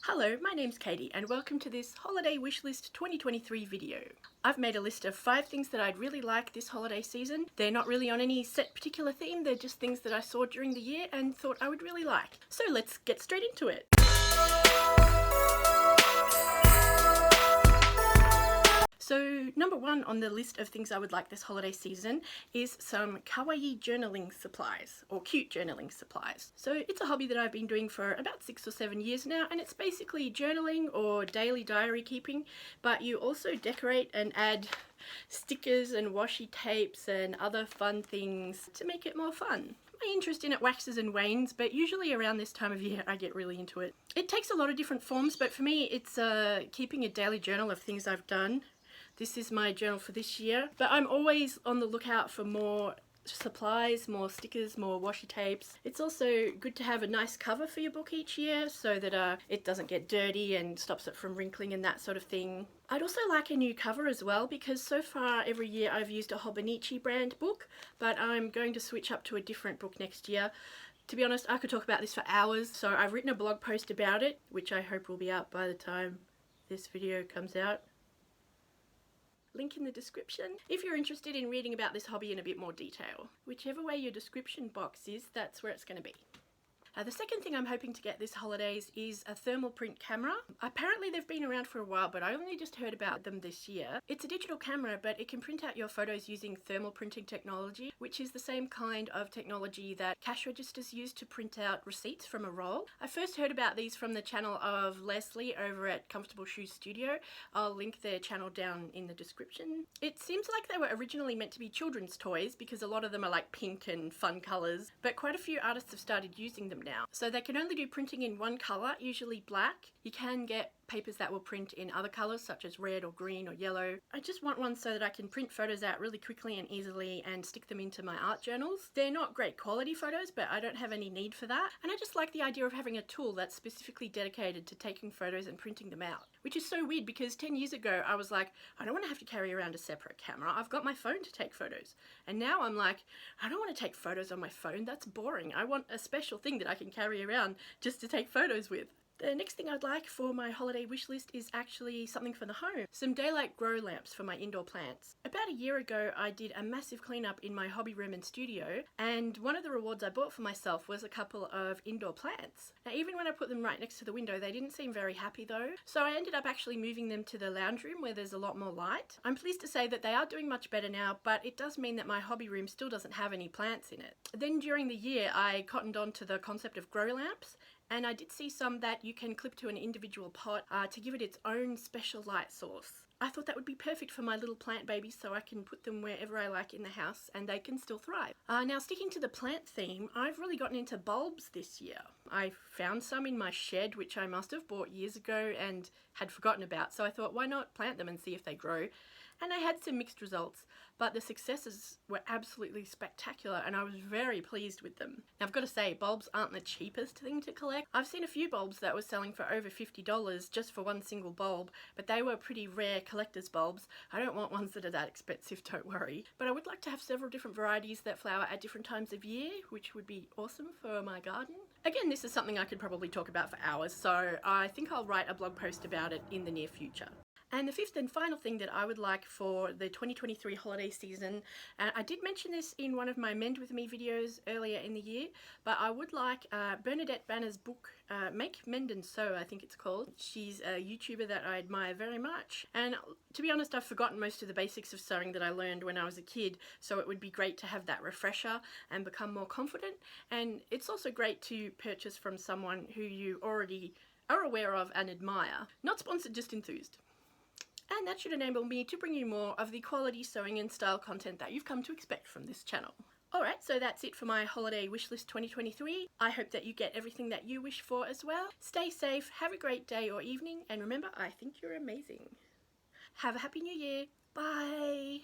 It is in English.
Hello, my name's Katie and welcome to this Holiday Wishlist 2023 video. I've made a list of 5 things that I'd really like this holiday season. They're not really on any set particular theme, they're just things that I saw during the year and thought I would really like. So let's get straight into it. So number 1 on the list of things I would like this holiday season is some kawaii journaling supplies, or cute journaling supplies. So it's a hobby that I've been doing for about 6 or 7 years now, and it's basically journaling or daily diary keeping, but you also decorate and add stickers and washi tapes and other fun things to make it more fun. My interest in it waxes and wanes, but usually around this time of year I get really into it. It takes a lot of different forms, but for me it's keeping a daily journal of things I've done. This is my journal for this year, but I'm always on the lookout for more supplies, more stickers, more washi tapes. It's also good to have a nice cover for your book each year so that it doesn't get dirty and stops it from wrinkling and that sort of thing. I'd also like a new cover as well, because so far every year I've used a Hobonichi brand book, but I'm going to switch up to a different book next year. To be honest, I could talk about this for hours, so I've written a blog post about it, which I hope will be out by the time this video comes out. Link in the description if you're interested in reading about this hobby in a bit more detail. Whichever way your description box is, that's where it's going to be. The second thing I'm hoping to get this holidays is a thermal print camera. Apparently they've been around for a while, but I only just heard about them this year. It's a digital camera, but it can print out your photos using thermal printing technology, which is the same kind of technology that cash registers use to print out receipts from a roll. I first heard about these from the channel of Leslie over at Comfortable Shoes Studio. I'll link their channel down in the description. It seems like they were originally meant to be children's toys because a lot of them are like pink and fun colours, but quite a few artists have started using them now. So they can only do printing in one colour, usually black. You can get papers that will print in other colours such as red or green or yellow. I just want one so that I can print photos out really quickly and easily and stick them into my art journals. They're not great quality photos, but I don't have any need for that. And I just like the idea of having a tool that's specifically dedicated to taking photos and printing them out. Which is so weird because 10 years ago I was like, I don't want to have to carry around a separate camera. I've got my phone to take photos. And now I'm like, I don't want to take photos on my phone. That's boring. I want a special thing that I can carry around just to take photos with. The next thing I'd like for my holiday wish list is actually something for the home. Some daylight grow lamps for my indoor plants. About a year ago I did a massive cleanup in my hobby room and studio, and one of the rewards I bought for myself was a couple of indoor plants. Now even when I put them right next to the window they didn't seem very happy though, so I ended up actually moving them to the lounge room where there's a lot more light. I'm pleased to say that they are doing much better now, but it does mean that my hobby room still doesn't have any plants in it. Then during the year I cottoned on to the concept of grow lamps, and I did see some that you can clip to an individual pot to give it its own special light source. I thought that would be perfect for my little plant babies so I can put them wherever I like in the house and they can still thrive. Now sticking to the plant theme, I've really gotten into bulbs this year. I found some in my shed which I must have bought years ago and had forgotten about, so I thought why not plant them and see if they grow. And I had some mixed results, but the successes were absolutely spectacular and I was very pleased with them. Now I've got to say, bulbs aren't the cheapest thing to collect. I've seen a few bulbs that were selling for over $50 just for one single bulb, but they were pretty rare collector's bulbs. I don't want ones that are that expensive, don't worry. But I would like to have several different varieties that flower at different times of year, which would be awesome for my garden. Again, this is something I could probably talk about for hours, so I think I'll write a blog post about it in the near future. And the fifth and final thing that I would like for the 2023 holiday season, and I did mention this in one of my Mend With Me videos earlier in the year, but I would like Bernadette Banner's book, Make, Mend and Sew, I think it's called. She's a YouTuber that I admire very much, and to be honest I've forgotten most of the basics of sewing that I learned when I was a kid, so it would be great to have that refresher and become more confident. And it's also great to purchase from someone who you already are aware of and admire. Not sponsored, just enthused. And that should enable me to bring you more of the quality sewing and style content that you've come to expect from this channel. Alright, so that's it for my holiday wishlist 2023. I hope that you get everything that you wish for as well. Stay safe, have a great day or evening, and remember, I think you're amazing. Have a happy new year. Bye!